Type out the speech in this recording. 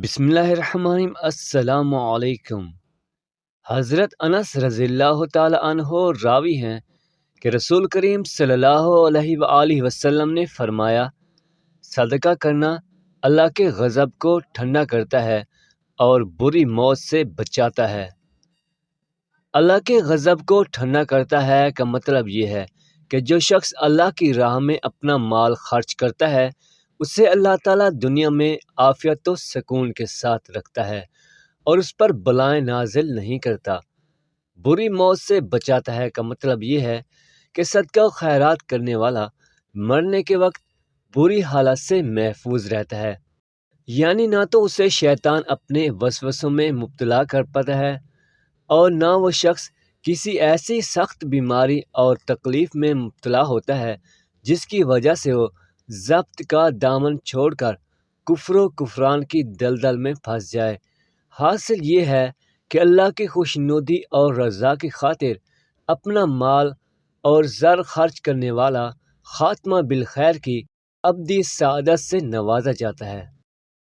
بسم اللہ الرحمن الرحیم۔ السلام علیکم۔ حضرت انس رضی اللہ تعالی عنہ راوی ہیں کہ رسول کریم صلی اللہ علیہ وآلہ وسلم نے فرمایا، صدقہ کرنا اللہ کے غضب کو ٹھنڈا کرتا ہے اور بری موت سے بچاتا ہے۔ اللہ کے غضب کو ٹھنڈا کرتا ہے کا مطلب یہ ہے کہ جو شخص اللہ کی راہ میں اپنا مال خرچ کرتا ہے اسے اللہ تعالیٰ دنیا میں عافیت و سکون کے ساتھ رکھتا ہے اور اس پر بلائیں نازل نہیں کرتا۔ بری موت سے بچاتا ہے کا مطلب یہ ہے کہ صدقہ و خیرات کرنے والا مرنے کے وقت بری حالت سے محفوظ رہتا ہے، یعنی نہ تو اسے شیطان اپنے وسوسوں میں مبتلا کر پاتا ہے اور نہ وہ شخص کسی ایسی سخت بیماری اور تکلیف میں مبتلا ہوتا ہے جس کی وجہ سے وہ ضبط کا دامن چھوڑ کر کفر و کفران کی دلدل میں پھنس جائے۔ حاصل یہ ہے کہ اللہ کی خوشنودی اور رضا کی خاطر اپنا مال اور زر خرچ کرنے والا خاتمہ بالخیر کی ابدی سعادت سے نوازا جاتا ہے۔